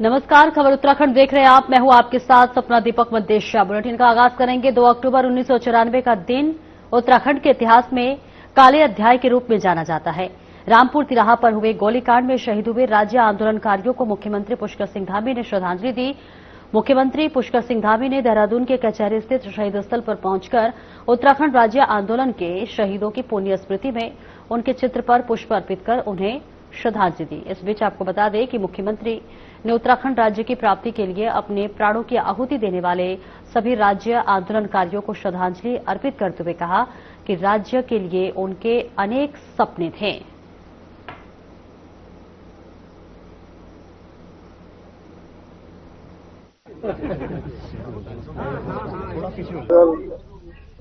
नमस्कार, खबर उत्तराखंड देख रहे हैं आप। मैं हूं आपके साथ सपना दीपक मद्देशिया। बुलेटिन का आगाज करेंगे। 2 अक्टूबर 1994 का दिन उत्तराखंड के इतिहास में काले अध्याय के रूप में जाना जाता है। रामपुर तिराहा पर हुए गोलीकांड में शहीद हुए राज्य आंदोलनकारियों को मुख्यमंत्री पुष्कर सिंह धामी ने श्रद्धांजलि दी। मुख्यमंत्री पुष्कर सिंह धामी ने देहरादून के कचहरी स्थित शहीद स्थल पर पहुंचकर उत्तराखंड राज्य आंदोलन के शहीदों की पुण्य स्मृति में उनके चित्र पर पुष्प अर्पित कर उन्हें श्रद्धांजलि दी। इस बीच आपको बता दें कि मुख्यमंत्री ने उत्तराखंड राज्य की प्राप्ति के लिए अपने प्राणों की आहुति देने वाले सभी राज्य आंदोलनकारियों को श्रद्धांजलि अर्पित करते हुए कहा कि राज्य के लिए उनके अनेक सपने थे।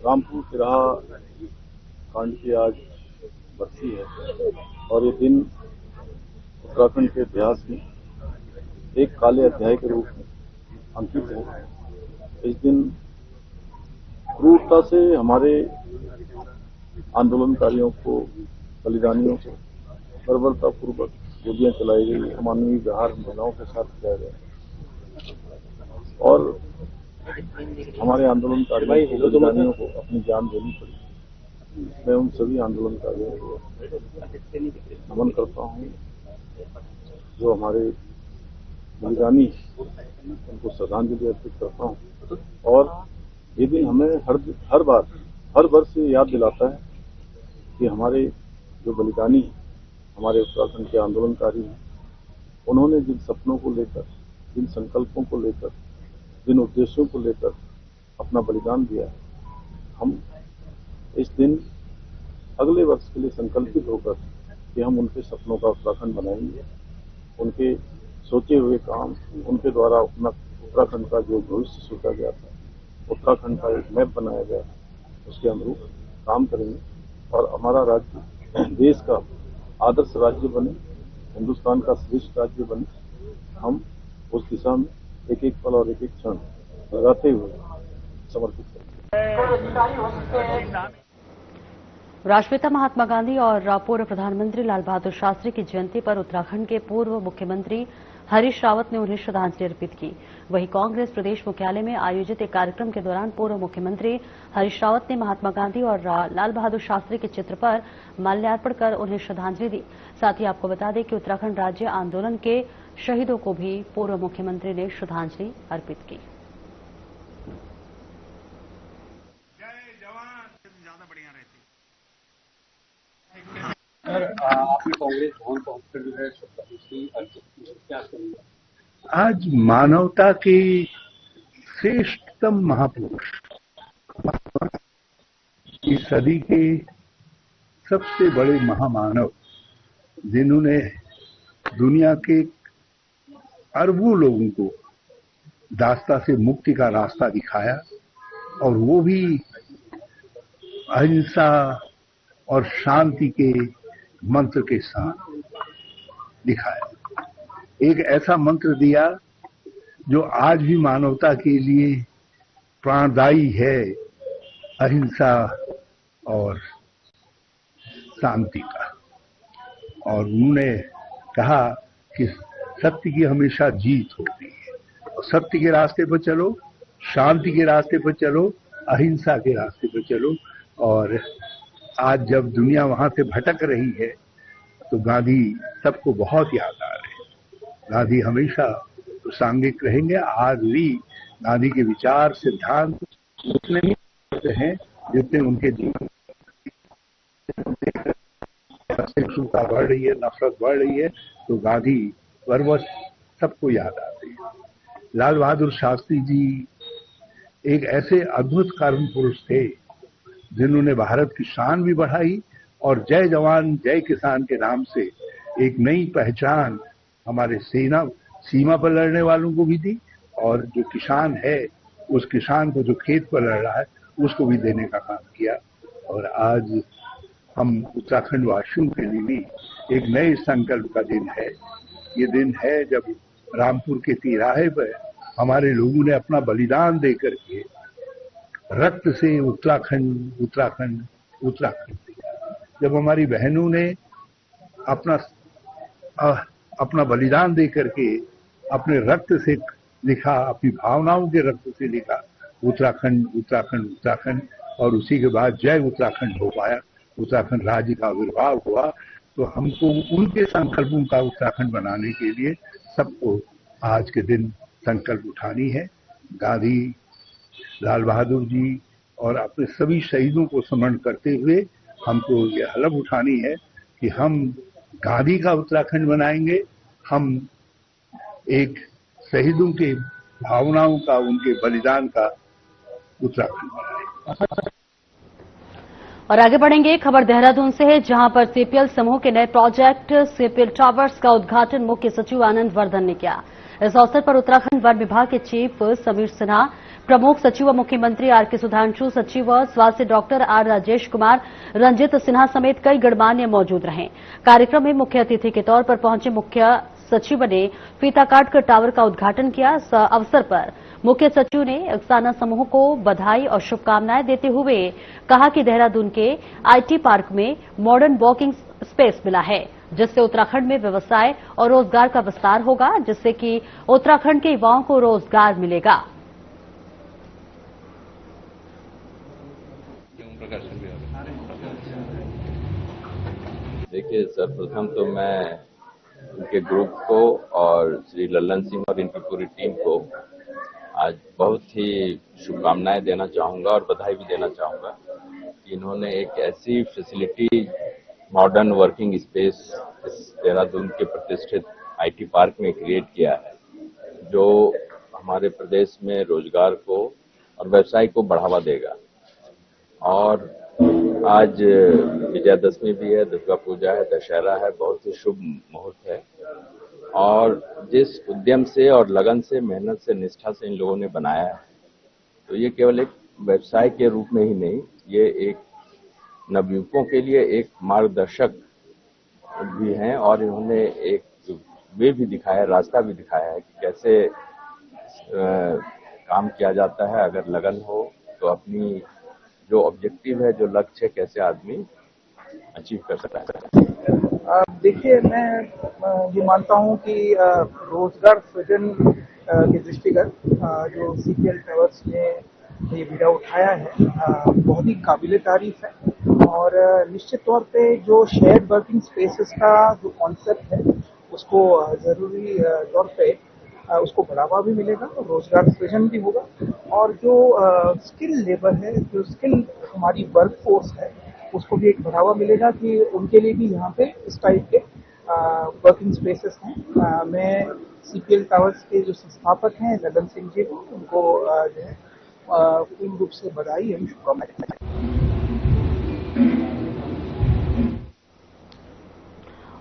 रामपुर तिराहा कांड की आज बरसी है और ये दिन उत्तराखंड के इतिहास में एक काले अध्याय के रूप में अंकित है। इस दिन क्रूरता से हमारे आंदोलनकारियों को, बलिदानियों को बर्बरतापूर्वक गोलियां चलाई गई, अमानवीय व्यवहार महिलाओं के साथ किया गया और हमारे आंदोलनकारियों को, बलिदानियों को अपनी जान देनी पड़ी। मैं उन सभी आंदोलनकारियों को नमन करता हूं जो हमारे बलिदानी, उनको श्रद्धांजलि अर्पित करता हूं। और ये दिन हमें हर वर्ष ये याद दिलाता है कि हमारे जो बलिदानी, हमारे उत्तराखंड के आंदोलनकारी हैं, उन्होंने जिन सपनों को लेकर, जिन संकल्पों को लेकर, जिन उद्देश्यों को लेकर अपना बलिदान दिया है, हम इस दिन अगले वर्ष के लिए संकल्पित होकर कि हम उनके सपनों का उत्तराखंड बनाएंगे। उनके सोचे हुए काम, उनके द्वारा अपना उत्तराखंड का जो भविष्य सोचा गया था, उत्तराखंड का एक मैप बनाया गया, उसके अनुरूप काम करेंगे और हमारा राज्य देश का आदर्श राज्य बने, हिंदुस्तान का श्रेष्ठ राज्य बने। हम उस दिशा में एक एक पल और एक एक क्षण लगाते हुए समर्पित करेंगे। राष्ट्रपिता महात्मा गांधी और पूर्व प्रधानमंत्री लाल बहादुर शास्त्री की जयंती पर उत्तराखंड के पूर्व मुख्यमंत्री हरीश रावत ने उन्हें श्रद्धांजलि अर्पित की। वहीं कांग्रेस प्रदेश मुख्यालय में आयोजित एक कार्यक्रम के दौरान पूर्व मुख्यमंत्री हरीश रावत ने महात्मा गांधी और लाल बहादुर शास्त्री के चित्र पर माल्यार्पण कर उन्हें श्रद्धांजलि दी। साथ ही आपको बता दें कि उत्तराखंड राज्य आंदोलन के शहीदों को भी पूर्व मुख्यमंत्री ने श्रद्धांजलि अर्पित की। आपने कांग्रेस भवन पहुंचकर जो है श्रद्धांजलि अर्पित की, क्या करेंगे? आज मानवता के श्रेष्ठतम महापुरुष, इस सदी के सबसे बड़े महामानव, जिन्होंने दुनिया के अरबों लोगों को दास्ता से मुक्ति का रास्ता दिखाया और वो भी अहिंसा और शांति के मंत्र के साथ दिखाया। एक ऐसा मंत्र दिया जो आज भी मानवता के लिए प्राणदायी है, अहिंसा और शांति का। और उन्होंने कहा कि सत्य की हमेशा जीत होती है और सत्य के रास्ते पर चलो, शांति के रास्ते पर चलो, अहिंसा के रास्ते पर चलो। और आज जब दुनिया वहां से भटक रही है तो गांधी सबको बहुत याद आ रहे हैं। गांधी हमेशा प्रासंगिक रहेंगे। आज भी गांधी के विचार, सिद्धांत उतने ही होते हैं जितने उनके जीवन सहिष्णुता बढ़ रही है, नफरत बढ़ रही है, तो गांधी बरबस सबको याद आते हैं। लाल बहादुर शास्त्री जी एक ऐसे अद्भुत कर्म पुरुष थे जिन्होंने भारत की शान भी बढ़ाई और जय जवान जय किसान के नाम से एक नई पहचान हमारे सीमा पर लड़ने वालों को भी दी और जो किसान है, उस किसान को जो खेत पर लड़ रहा है, उसको भी देने का काम किया। और आज हम उत्तराखंड वासियों के लिए भी एक नए संकल्प का दिन है। ये दिन है जब रामपुर के तिराहे पर हमारे लोगों ने अपना बलिदान दे करके रक्त से उत्तराखंड उत्तराखंड उत्तराखंड जब हमारी बहनों ने अपना बलिदान दे करके अपने रक्त से लिखा, अपनी भावनाओं के रक्त से लिखा उत्तराखंड उत्तराखंड उत्तराखंड, और उसी के बाद जय उत्तराखंड हो पाया, उत्तराखंड राज्य का आविर्भाव हुआ। तो हमको उनके संकल्पों का उत्तराखंड बनाने के लिए सबको आज के दिन संकल्प उठानी है। गांधी, लाल बहादुर जी और अपने सभी शहीदों को स्मरण करते हुए हमको ये हलफ उठानी है कि हम गांधी का उत्तराखंड बनाएंगे, हम एक शहीदों के भावनाओं का, उनके बलिदान का उत्तराखंड बनाएंगे। और आगे बढ़ेंगे, खबर देहरादून से है, जहां पर सीपीएल समूह के नए प्रोजेक्ट सीपीएल टावर्स का उद्घाटन मुख्य सचिव आनंद वर्धन ने किया। इस अवसर पर उत्तराखंड वन विभाग के चीफ समीर सिन्हा, प्रमुख सचिव व मुख्यमंत्री आर.के. सुधांशु, सचिव स्वास्थ्य डॉक्टर आर. राजेश कुमार, रंजित सिन्हा समेत कई गणमान्य मौजूद रहे। कार्यक्रम में मुख्य अतिथि के तौर पर पहुंचे मुख्य सचिव ने फीता काटकर टावर का उद्घाटन किया। इस अवसर पर मुख्य सचिव ने अक्साना समूह को बधाई और शुभकामनाएं देते हुए कहा कि देहरादून के आईटी पार्क में मॉडर्न वॉकिंग स्पेस मिला है, जिससे उत्तराखंड में व्यवसाय और रोजगार का विस्तार होगा, जिससे कि उत्तराखंड के युवाओं को रोजगार मिलेगा। देखिए, सर्वप्रथम तो मैं उनके ग्रुप को और श्री लल्लन सिंह और इनकी पूरी टीम को आज बहुत ही शुभकामनाएं देना चाहूंगा और बधाई भी देना चाहूंगा कि इन्होंने एक ऐसी फैसिलिटी, मॉडर्न वर्किंग स्पेस इस देहरादून के प्रतिष्ठित आईटी पार्क में क्रिएट किया है, जो हमारे प्रदेश में रोजगार को और व्यवसाय को बढ़ावा देगा। और आज विजयादशमी भी है, दुर्गा पूजा है, दशहरा है, बहुत ही शुभ मुहूर्त है। और जिस उद्यम से और लगन से, मेहनत से, निष्ठा से इन लोगों ने बनाया है, तो ये केवल एक व्यवसाय के रूप में ही नहीं, ये एक नवयुवकों के लिए एक मार्गदर्शक भी हैं। और इन्होंने एक वे भी दिखाया, रास्ता भी दिखाया है कि कैसे काम किया जाता है। अगर लगन हो तो अपनी जो ऑब्जेक्टिव है, जो लक्ष्य है, कैसे आदमी अचीव कर सकता है। देखिए, मैं ये मानता हूँ कि रोजगार सृजन के दृष्टिगत जो सीपीएल टावर्स ने ये बीड़ा उठाया है, बहुत ही काबिले तारीफ है। और निश्चित तौर पे जो शेयर्ड वर्किंग स्पेसेस का जो कॉन्सेप्ट है, उसको जरूरी तौर पे उसको बढ़ावा भी मिलेगा, रोजगार सृजन भी होगा। और जो स्किल लेबर है, जो स्किल हमारी वर्क फोर्स है, उसको भी एक बढ़ावा मिलेगा कि उनके लिए भी यहाँ पे इस टाइप के वर्किंग स्पेसेस हैं। मैं सीपीएल टावर्स के जो संस्थापक हैं ललन सिंह जी को, उनको जो है पूर्ण रूप से बधाई एवं शुभकामनाएं।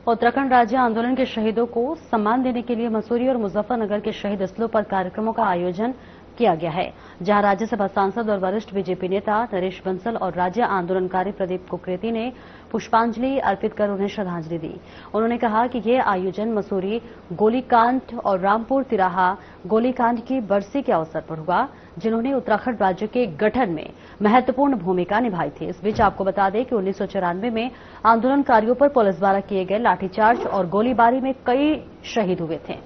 उत्तराखंड राज्य आंदोलन के शहीदों को सम्मान देने के लिए मसूरी और मुजफ्फरनगर के शहीद स्थलों पर कार्यक्रमों का आयोजन किया गया है, जहां राज्यसभा सांसद और वरिष्ठ बीजेपी नेता नरेश बंसल और राज्य आंदोलनकारी प्रदीप कुकरेती ने पुष्पांजलि अर्पित कर उन्हें श्रद्धांजलि दी। उन्होंने कहा कि यह आयोजन मसूरी गोलीकांड और रामपुर तिराहा गोलीकांड की बरसी के अवसर पर हुआ, जिन्होंने उत्तराखंड राज्य के गठन में महत्वपूर्ण भूमिका निभाई थी। इस बीच आपको बता दें कि 1994 में आंदोलनकारियों पर पुलिस द्वारा किए गए लाठीचार्ज और गोलीबारी में कई शहीद हुए थे।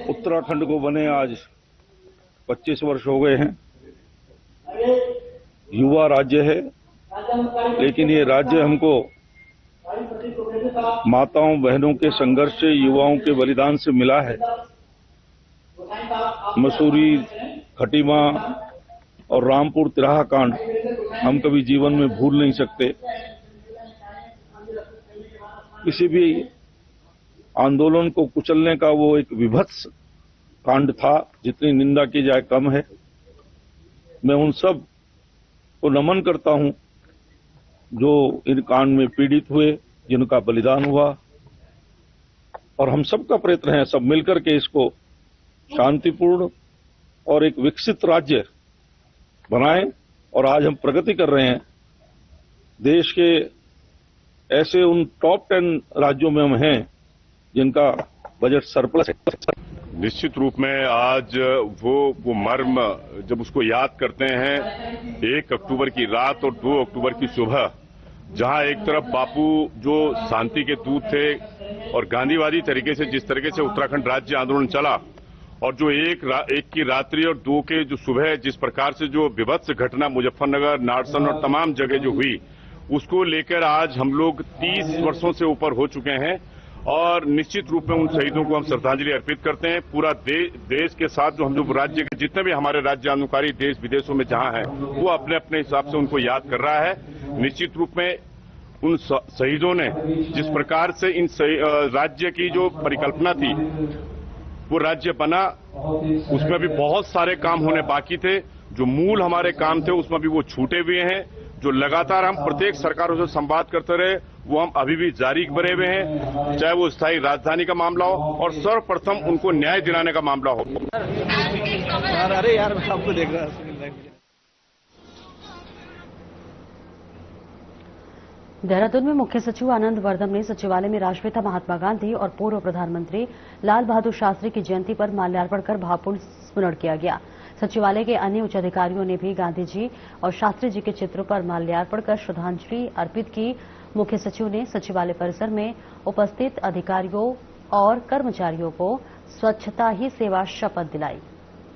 उत्तराखंड को बने आज 25 वर्ष हो गए हैं। युवा राज्य है, लेकिन ये राज्य हमको माताओं बहनों के संघर्ष से, युवाओं के बलिदान से मिला है। मसूरी, खटीमा और रामपुर तिराहा कांड हम कभी जीवन में भूल नहीं सकते। किसी भी आंदोलन को कुचलने का वो एक विभत्स कांड था, जितनी निंदा की जाए कम है। मैं उन सब को नमन करता हूं जो इन कांड में पीड़ित हुए, जिनका बलिदान हुआ। और हम सबका प्रयत्न है, सब मिलकर के इसको शांतिपूर्ण और एक विकसित राज्य बनाएं। और आज हम प्रगति कर रहे हैं। देश के ऐसे उन टॉप 10 राज्यों में हम हैं जिनका बजट सरप्लस है। निश्चित रूप में आज वो मर्म जब उसको याद करते हैं, 1 अक्टूबर की रात और 2 अक्टूबर की सुबह, जहां एक तरफ बापू जो शांति के दूत थे और गांधीवादी तरीके से जिस तरीके से उत्तराखंड राज्य आंदोलन चला, और जो एक की रात्रि और 2 के जो सुबह जिस प्रकार से जो विभत्स घटना मुजफ्फरनगर, नारसन और तमाम जगह जो हुई, उसको लेकर आज हम लोग 30 वर्षों से ऊपर हो चुके हैं और निश्चित रूप में उन शहीदों को हम श्रद्धांजलि अर्पित करते हैं। पूरा देश के साथ जो हम लोग राज्य के जितने भी हमारे राज्य आंदोलनकारी देश विदेशों में जहां हैं, वो अपने अपने हिसाब से उनको याद कर रहा है। निश्चित रूप में उन शहीदों ने जिस प्रकार से इन राज्य की जो परिकल्पना थी वो राज्य बना, उसमें भी बहुत सारे काम होने बाकी थे। जो मूल हमारे काम थे उसमें भी वो छूटे हुए हैं। जो लगातार हम प्रत्येक सरकारों से संवाद करते रहे वो हम अभी भी जारी बने हुए हैं, चाहे वो स्थायी राजधानी का मामला हो और सर्वप्रथम उनको न्याय दिलाने का मामला हो। अरे यार मैं आपको देख रहा हूँ। देहरादून में मुख्य सचिव आनंद वर्धन ने सचिवालय में राष्ट्रपिता महात्मा गांधी और पूर्व प्रधानमंत्री लाल बहादुर शास्त्री की जयंती पर माल्यार्पण कर भावपूर्ण स्मरण किया गया। सचिवालय के अन्य उच्च अधिकारियों ने भी गांधी जी और शास्त्री जी के चित्रों पर माल्यार्पण कर श्रद्धांजलि अर्पित की। मुख्य सचिव ने सचिवालय परिसर में उपस्थित अधिकारियों और कर्मचारियों को स्वच्छता ही सेवा शपथ दिलाई।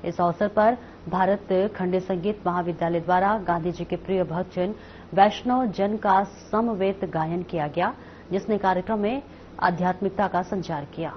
इस अवसर पर भारत खंडे संगीत महाविद्यालय द्वारा गांधी जी के प्रिय भजन वैष्णव जन का समवेत गायन किया गया, जिसने कार्यक्रम में आध्यात्मिकता का संचार किया।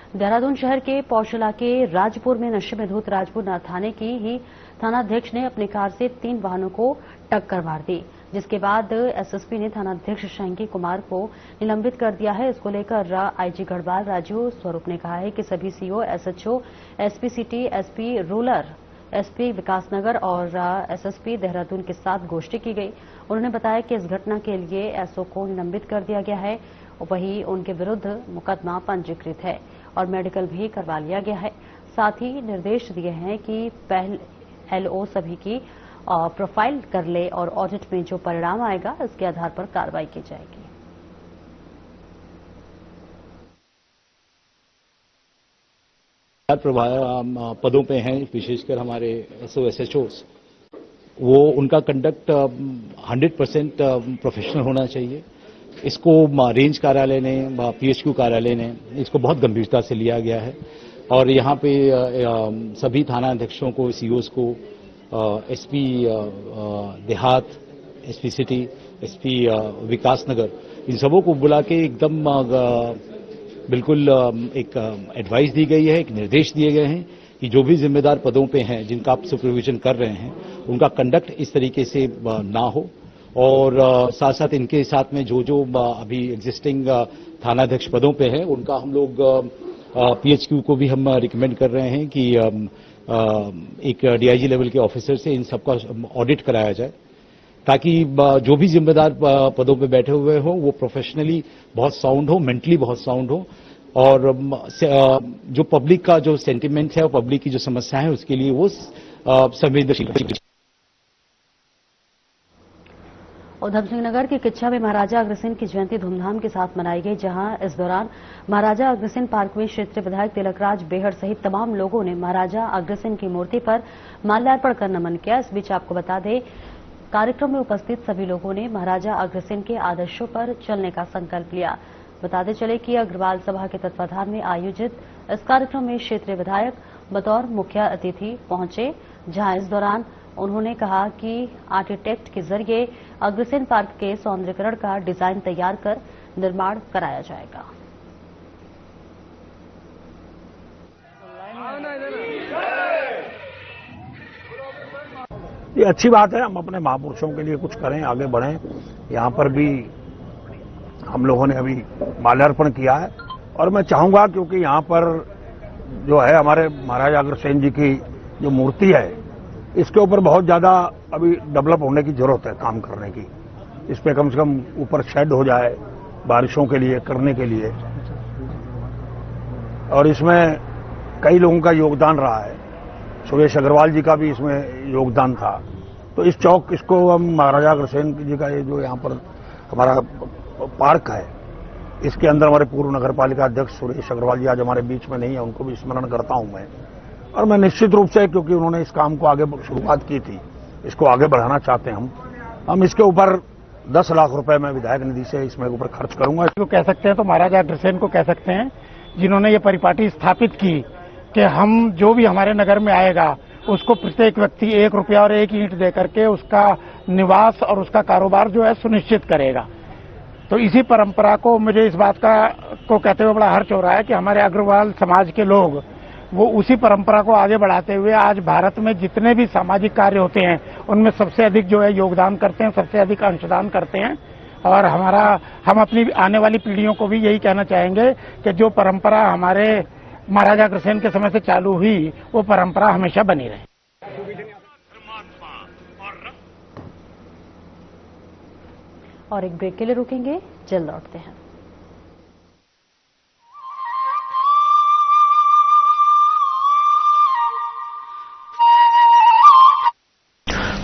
देहरादून शहर के पौशला के राजपुर में नशे में धुत राजपुर थाने की ही थानाध्यक्ष ने अपनी कार से 3 वाहनों को टक्कर मार दी, जिसके बाद एसएसपी ने थानाध्यक्ष शंकी कुमार को निलंबित कर दिया है। इसको लेकर आईजी गढ़वाल राजू स्वरूप ने कहा है कि सभी CO, SHO, SP city, SP rural, SP Vikasnagar और एसएसपी देहरादून के साथ गोष्ठी की गई। उन्होंने बताया कि इस घटना के लिए एसओ को निलंबित कर दिया गया है। वहीं उनके विरुद्ध मुकदमा पंजीकृत है और मेडिकल भी करवा लिया गया है। साथ ही निर्देश दिए हैं कि पहले एलओ सभी की प्रोफाइल कर ले और ऑडिट में जो परिणाम आएगा इसके आधार पर कार्रवाई की जाएगी। पदों पे हैं, विशेषकर हमारे एसओ एसएचओस, वो उनका कंडक्ट 100% प्रोफेशनल होना चाहिए। इसको रेंज कार्यालय ने, पीएचक्यू कार्यालय ने इसको बहुत गंभीरता से लिया गया है और यहाँ पे सभी थाना अध्यक्षों को, सीओस को, एसपी देहात, एसपी सिटी, एसपी विकासनगर, इन सबों को बुला के एकदम बिल्कुल एक एडवाइस दी गई है, एक निर्देश दिए गए हैं कि जो भी जिम्मेदार पदों पे हैं, जिनका आप सुपरविजन कर रहे हैं, उनका कंडक्ट इस तरीके से ना हो। और साथ साथ इनके साथ में जो जो अभी एग्जिस्टिंग थानाध्यक्ष पदों पे हैं, उनका हम लोग पीएचक्यू को भी हम रिकमेंड कर रहे हैं कि एक डीआईजी लेवल के ऑफिसर से इन सबका ऑडिट कराया जाए, ताकि जो भी जिम्मेदार पदों पे बैठे हुए हों वो प्रोफेशनली बहुत साउंड हो, मेंटली बहुत साउंड हो और जो पब्लिक का जो सेंटिमेंट है और पब्लिक की जो समस्या है उसके लिए वो संवेदनशील। उधम सिंह नगर के किच्छा में महाराजा अग्रसेन की जयंती धूमधाम के साथ मनाई गई, जहां इस दौरान महाराजा अग्रसेन पार्क में क्षेत्रीय विधायक तिलकराज बेहड़ सहित तमाम लोगों ने महाराजा अग्रसेन की मूर्ति पर माल्यार्पण कर नमन किया। इस बीच आपको बता दें, कार्यक्रम में उपस्थित सभी लोगों ने महाराजा अग्रसेन के आदर्शों पर चलने का संकल्प लिया। बताते चले कि अग्रवाल सभा के तत्वाधान में आयोजित इस कार्यक्रम में क्षेत्रीय विधायक बतौर मुख्य अतिथि पहुंचे, जहां इस दौरान उन्होंने कहा कि आर्किटेक्ट के जरिए अग्रसेन पार्क के सौंदर्यीकरण का डिजाइन तैयार कर निर्माण कराया जाएगा। ये अच्छी बात है, हम अपने महापुरुषों के लिए कुछ करें, आगे बढ़ें। यहाँ पर भी हम लोगों ने अभी माल्यार्पण किया है और मैं चाहूंगा, क्योंकि यहाँ पर जो है हमारे महाराजा अग्रसेन जी की जो मूर्ति है, इसके ऊपर बहुत ज्यादा अभी डेवलप होने की जरूरत है, काम करने की। इस पे कम से कम ऊपर शेड हो जाए बारिशों के लिए, करने के लिए, और इसमें कई लोगों का योगदान रहा है। सुरेश अग्रवाल जी का भी इसमें योगदान था तो इस चौक इसको हम महाराजा अग्रसेन जी का ये जो यहाँ पर हमारा पार्क है, इसके अंदर हमारे पूर्व नगर पालिका अध्यक्ष सुरेश अग्रवाल जी आज हमारे बीच में नहीं है, उनको भी स्मरण करता हूं मैं। और मैं निश्चित रूप से, क्योंकि उन्होंने इस काम को आगे शुरुआत की थी, इसको आगे बढ़ाना चाहते हैं हम इसके ऊपर 10 लाख रुपए मैं विधायक निधि से इसमें ऊपर खर्च करूंगा। इसको कह सकते हैं तो महाराजा अग्रसेन को कह सकते हैं, जिन्होंने ये परिपाटी स्थापित की कि हम जो भी हमारे नगर में आएगा उसको प्रत्येक व्यक्ति 1 रुपया और 1 ईंट दे करके उसका निवास और उसका कारोबार जो है सुनिश्चित करेगा। तो इसी परंपरा को मुझे इस बात को कहते हुए बड़ा हर्ष हो रहा है कि हमारे अग्रवाल समाज के लोग वो उसी परंपरा को आगे बढ़ाते हुए आज भारत में जितने भी सामाजिक कार्य होते हैं उनमें सबसे अधिक जो है योगदान करते हैं, सबसे अधिक अंशदान करते हैं। और हम अपनी आने वाली पीढ़ियों को भी यही कहना चाहेंगे कि जो परंपरा हमारे महाराजा अग्रसेन के समय से चालू हुई वो परंपरा हमेशा बनी रहे। और एक ब्रेक के लिए रुकेंगे, जल्द लौटते हैं।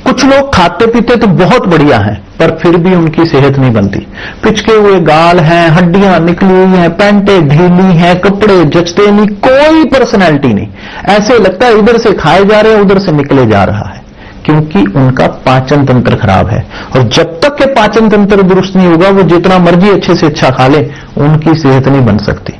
कुछ लोग खाते पीते तो बहुत बढ़िया हैं, पर फिर भी उनकी सेहत नहीं बनती। पिचके हुए गाल हैं, हड्डियां निकली हुई हैं, पैंटें ढीली हैं, कपड़े जचते नहीं, कोई पर्सनैलिटी नहीं। ऐसे लगता है इधर से खाए जा रहे हैं, उधर से निकले जा रहा है, क्योंकि उनका पाचन तंत्र खराब है। और जब तक के पाचन तंत्र दुरुस्त नहीं होगा, वो जितना मर्जी अच्छे से अच्छा खा ले, उनकी सेहत नहीं बन सकती।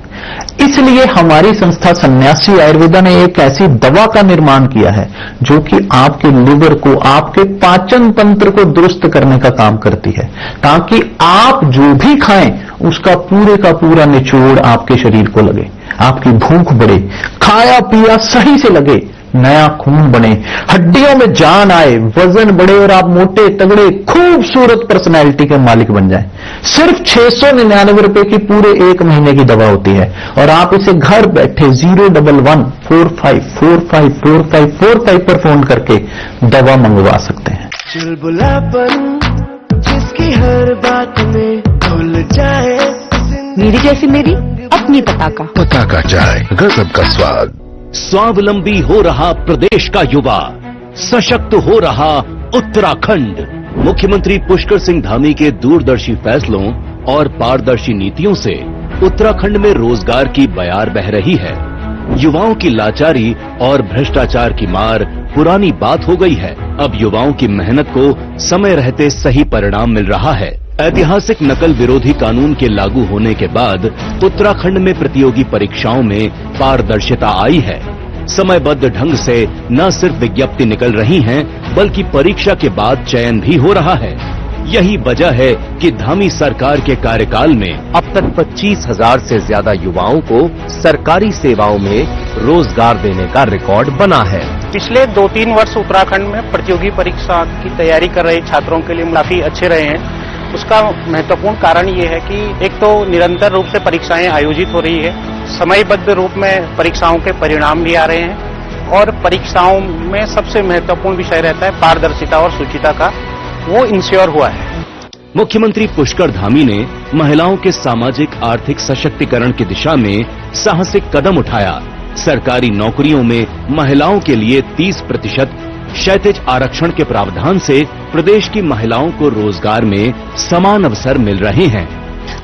इसलिए हमारी संस्था सन्यासी आयुर्वेदा ने एक ऐसी दवा का निर्माण किया है जो कि आपके लिवर को, आपके पाचन तंत्र को दुरुस्त करने का काम करती है, ताकि आप जो भी खाएं उसका पूरे का पूरा निचोड़ आपके शरीर को लगे, आपकी भूख बढ़े, खाया पिया सही से लगे, नया खून बने, हड्डियों में जान आए, वजन बढ़े और आप मोटे तगड़े खूबसूरत पर्सनैलिटी के मालिक बन जाएं। सिर्फ 699 रुपए की पूरे 1 महीने की दवा होती है और आप इसे घर बैठे 01145454545 पर फोन करके दवा मंगवा सकते हैं। चुलबुलापन जिसकी हर बात में खुल जाए, मेरी जैसी मेरी अपनी पताका चाय, गजब का स्वाद। स्वावलंबी हो रहा प्रदेश का युवा, सशक्त हो रहा उत्तराखंड। मुख्यमंत्री पुष्कर सिंह धामी के दूरदर्शी फैसलों और पारदर्शी नीतियों से उत्तराखंड में रोजगार की बयार बह रही है। युवाओं की लाचारी और भ्रष्टाचार की मार पुरानी बात हो गई है। अब युवाओं की मेहनत को समय रहते सही परिणाम मिल रहा है। ऐतिहासिक नकल विरोधी कानून के लागू होने के बाद उत्तराखंड में प्रतियोगी परीक्षाओं में पारदर्शिता आई है। समयबद्ध ढंग से न सिर्फ विज्ञप्ति निकल रही हैं, बल्कि परीक्षा के बाद चयन भी हो रहा है। यही वजह है कि धामी सरकार के कार्यकाल में अब तक 25,000 से ज्यादा युवाओं को सरकारी सेवाओं में रोजगार देने का रिकॉर्ड बना है। पिछले 2-3 वर्ष उत्तराखंड में प्रतियोगी परीक्षा की तैयारी कर रहे छात्रों के लिए काफी अच्छे रहे हैं। उसका महत्वपूर्ण कारण ये है कि एक तो निरंतर रूप से परीक्षाएं आयोजित हो रही है, समयबद्ध रूप में परीक्षाओं के परिणाम भी आ रहे हैं और परीक्षाओं में सबसे महत्वपूर्ण विषय रहता है पारदर्शिता और शुचिता का, वो इंश्योर हुआ है। मुख्यमंत्री पुष्कर धामी ने महिलाओं के सामाजिक आर्थिक सशक्तिकरण की दिशा में साहसिक कदम उठाया। सरकारी नौकरियों में महिलाओं के लिए 30% क्षैतिज आरक्षण के प्रावधान से प्रदेश की महिलाओं को रोजगार में समान अवसर मिल रहे हैं।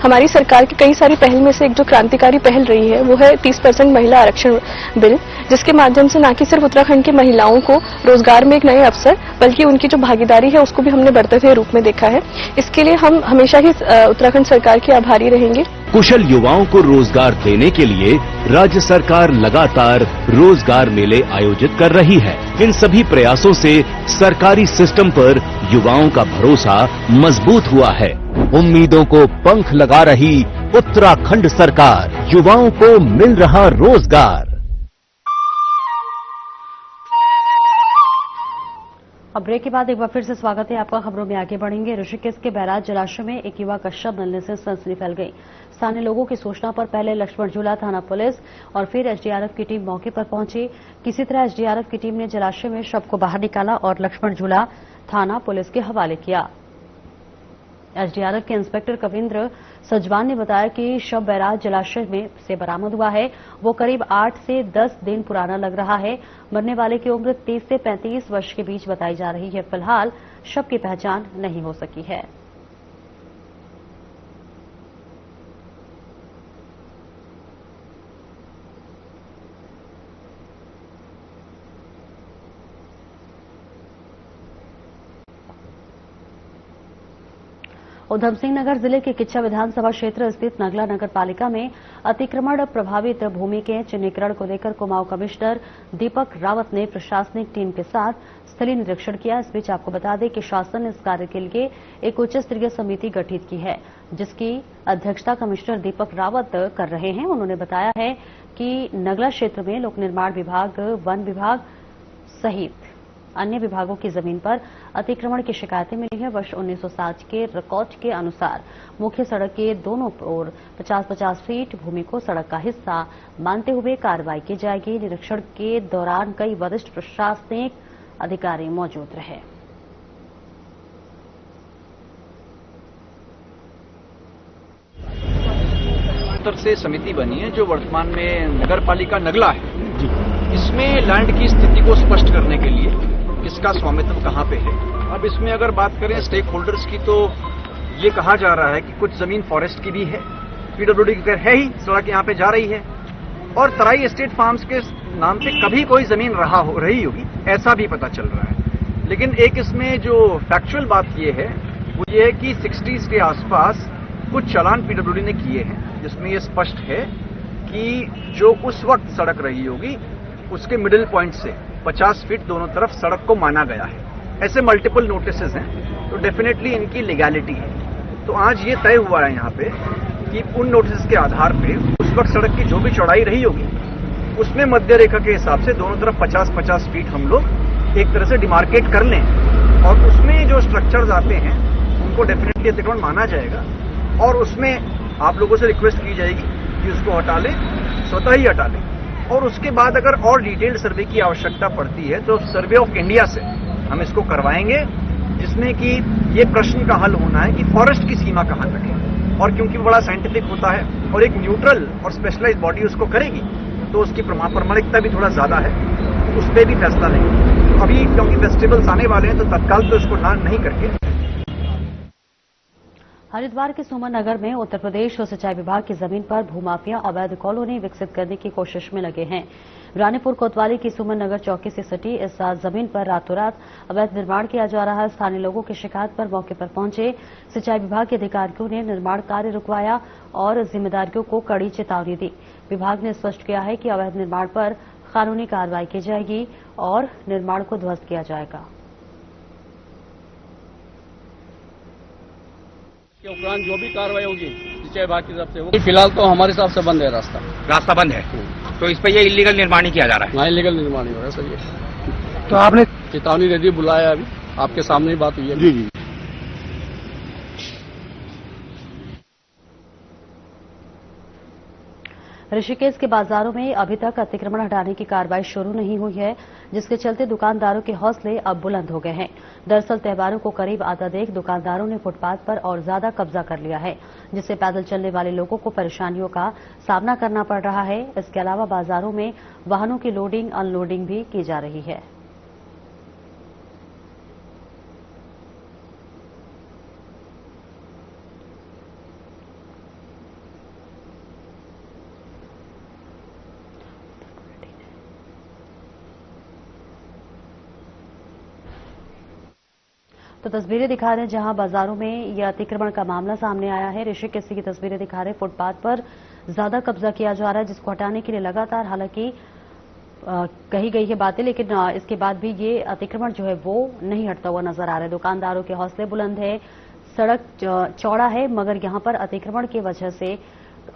हमारी सरकार की कई सारी पहल में से एक जो क्रांतिकारी पहल रही है वो है 30% महिला आरक्षण बिल, जिसके माध्यम से न कि सिर्फ उत्तराखंड की महिलाओं को रोजगार में एक नए अवसर, बल्कि उनकी जो भागीदारी है उसको भी हमने बढ़ते हुए रूप में देखा है। इसके लिए हम हमेशा ही उत्तराखंड सरकार के आभारी रहेंगे। कुशल युवाओं को रोजगार देने के लिए राज्य सरकार लगातार रोजगार मेले आयोजित कर रही है। इन सभी प्रयासों से सरकारी सिस्टम पर युवाओं का भरोसा मजबूत हुआ है। उम्मीदों को पंख लगा रही उत्तराखंड सरकार, युवाओं को मिल रहा रोजगार। अब ब्रेक के बाद एक बार फिर से स्वागत है आपका। खबरों में आगे बढ़ेंगे। ऋषिकेश के बैराज जलाशय में एक युवा का शव मिलने से सनसनी फैल गई। स्थानीय लोगों की सूचना पर पहले लक्ष्मण झूला थाना पुलिस और फिर एसडीआरएफ की टीम मौके पर पहुंची। किसी तरह एसडीआरएफ की टीम ने जलाशय में शव को बाहर निकाला और लक्ष्मण झूला थाना पुलिस के हवाले किया। एसडीआरएफ के इंस्पेक्टर कविंद्र सजवान ने बताया कि शव बैराज जलाशय में से बरामद हुआ है। वो करीब 8 से 10 दिन पुराना लग रहा है। मरने वाले की उम्र 30 से 35 वर्ष के बीच बताई जा रही है। फिलहाल शव की पहचान नहीं हो सकी है। उधमसिंह नगर जिले के किच्चा विधानसभा क्षेत्र स्थित नगला नगर पालिका में अतिक्रमण प्रभावित भूमि के चिन्हीकरण को लेकर कुमाऊं कमिश्नर दीपक रावत ने प्रशासनिक टीम के साथ स्थलीय निरीक्षण किया। इस बीच आपको बता दें कि शासन ने इस कार्य के लिए एक उच्च स्तरीय समिति गठित की है, जिसकी अध्यक्षता कमिश्नर दीपक रावत कर रहे हैं। उन्होंने बताया है कि नगला क्षेत्र में लोक निर्माण विभाग, वन विभाग सहित अन्य विभागों की जमीन पर अतिक्रमण की शिकायतें मिली है। वर्ष 1960 के रिकॉर्ड के अनुसार मुख्य सड़क के दोनों ओर 50-50 फीट भूमि को सड़क का हिस्सा मानते हुए कार्रवाई की जाएगी। निरीक्षण के दौरान कई वरिष्ठ प्रशासनिक अधिकारी मौजूद रहे। से समिति बनी है जो वर्तमान में नगर पालिका नगला है। इसमें लैंड की स्थिति को स्पष्ट करने के लिए किसका स्वामित्व कहां पे है। अब इसमें अगर बात करें स्टेक होल्डर्स की, तो ये कहा जा रहा है कि कुछ जमीन फॉरेस्ट की भी है, पीडब्ल्यूडी की है ही, सड़क यहां पे जा रही है, और तराई एस्टेट फार्म्स के नाम पे कभी कोई जमीन रही होगी, ऐसा भी पता चल रहा है। लेकिन एक इसमें जो फैक्चुअल बात ये है वो ये है कि 60s के आसपास कुछ चालान पीडब्ल्यूडी ने किए हैं, जिसमें ये स्पष्ट है कि जो उस वक्त सड़क रही होगी उसके मिडिल पॉइंट से 50 फीट दोनों तरफ सड़क को माना गया है। ऐसे मल्टीपल नोटिसेस हैं, तो डेफिनेटली इनकी लीगैलिटी है। तो आज ये तय हुआ है यहाँ पे कि उन नोटिस के आधार पे उस वक्त सड़क की जो भी चौड़ाई रही होगी उसमें मध्य रेखा के हिसाब से दोनों तरफ 50-50 फीट हम लोग एक तरह से डिमार्केट कर लें, और उसमें जो स्ट्रक्चर्स आते हैं उनको डेफिनेटली अतिक्रमण माना जाएगा, और उसमें आप लोगों से रिक्वेस्ट की जाएगी कि उसको हटा लें, स्वतः ही हटा लें। और उसके बाद अगर और डिटेल्ड सर्वे की आवश्यकता पड़ती है तो सर्वे ऑफ इंडिया से हम इसको करवाएंगे, जिसमें कि ये प्रश्न का हल होना है कि फॉरेस्ट की सीमा कहां तक है। और क्योंकि वो बड़ा साइंटिफिक होता है और एक न्यूट्रल और स्पेशलाइज्ड बॉडी उसको करेगी, तो उसकी प्रामाणिकता भी थोड़ा ज्यादा है, तो उस पर भी फैसला लेंगे। तो अभी क्योंकि फेस्टिवल्स आने वाले हैं तो तत्काल तो इसको ना नहीं करके। हरिद्वार के सुमन नगर में उत्तर प्रदेश और सिंचाई विभाग की जमीन पर भूमाफिया अवैध कॉलोनी विकसित करने की कोशिश में लगे हैं। रानीपुर कोतवाली की सुमन नगर चौकी से सटी इस जमीन पर रातों रात अवैध निर्माण किया जा रहा है। स्थानीय लोगों की शिकायत पर मौके पर पहुंचे सिंचाई विभाग के अधिकारियों ने निर्माण कार्य रुकवाया और जिम्मेदारियों को कड़ी चेतावनी दी। विभाग ने स्पष्ट किया है कि अवैध निर्माण पर कानूनी कार्रवाई की जाएगी और निर्माण को ध्वस्त किया जाएगा। के उपरांत जो भी कार्रवाई होगी सिंचाई विभाग की तरफ से होगी। फिलहाल तो हमारे हिसाब से बंद है, रास्ता बंद है, तो इस पर ये इलीगल निर्माण ही किया जा रहा है। हाँ, इलीगल निर्माण ही हो रहा है सर। ये तो आपने चेतावनी दे दी, बुलाया, अभी आपके सामने ही बात हुई है। जी। ऋषिकेश के बाजारों में अभी तक अतिक्रमण हटाने की कार्रवाई शुरू नहीं हुई है, जिसके चलते दुकानदारों के हौसले अब बुलंद हो गए हैं। दरअसल त्योहारों को करीब आधा देख दुकानदारों ने फुटपाथ पर और ज्यादा कब्जा कर लिया है, जिससे पैदल चलने वाले लोगों को परेशानियों का सामना करना पड़ रहा है। इसके अलावा बाजारों में वाहनों की लोडिंग अनलोडिंग भी की जा रही है। तो तस्वीरें दिखा रहे हैं जहां बाजारों में यह अतिक्रमण का मामला सामने आया है। ऋषिकेश की तस्वीरें दिखा रहे हैं, फुटपाथ पर ज्यादा कब्जा किया जा रहा है, जिसको हटाने के लिए लगातार हालांकि कही गई है बातें, लेकिन इसके बाद भी ये अतिक्रमण जो है वो नहीं हटता हुआ नजर आ रहा है। दुकानदारों के हौसले बुलंद है, सड़क चौड़ा है, मगर यहां पर अतिक्रमण की वजह से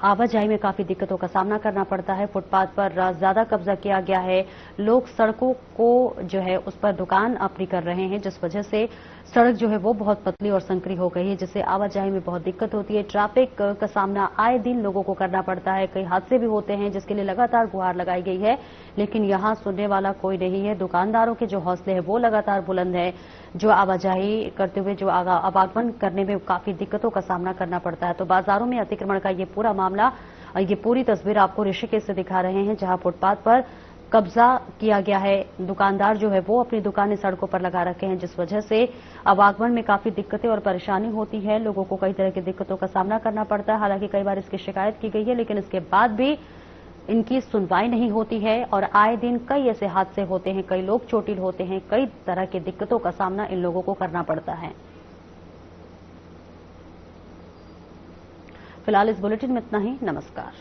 आवाजाही में काफी दिक्कतों का सामना करना पड़ता है। फुटपाथ पर ज्यादा कब्जा किया गया है। लोग सड़कों को जो है उस पर दुकान अपनी कर रहे हैं, जिस वजह से सड़क जो है वो बहुत पतली और संकरी हो गई है, जिससे आवाजाही में बहुत दिक्कत होती है। ट्रैफिक का सामना आए दिन लोगों को करना पड़ता है। कई हादसे भी होते हैं, जिसके लिए लगातार गुहार लगाई गई है, लेकिन यहां सुनने वाला कोई नहीं है। दुकानदारों के जो हौसले हैं वो लगातार बुलंद है। जो आवाजाही करते हुए जो आवागमन करने में काफी दिक्कतों का सामना करना पड़ता है। तो बाजारों में अतिक्रमण का ये पूरा मामला, ये पूरी तस्वीर आपको ऋषिकेश से दिखा रहे हैं, जहां फुटपाथ पर कब्जा किया गया है। दुकानदार जो है वो अपनी दुकानें सड़कों पर लगा रखे हैं, जिस वजह से आवागमन में काफी दिक्कतें और परेशानी होती है। लोगों को कई तरह की दिक्कतों का सामना करना पड़ता है। हालांकि कई बार इसकी शिकायत की गई है, लेकिन इसके बाद भी इनकी सुनवाई नहीं होती है और आए दिन कई ऐसे हादसे होते हैं, कई लोग चोटिल होते हैं, कई तरह की दिक्कतों का सामना इन लोगों को करना पड़ता है। फिलहाल इस बुलेटिन में इतना ही। नमस्कार।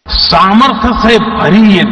सामर्थ्य से भरी ये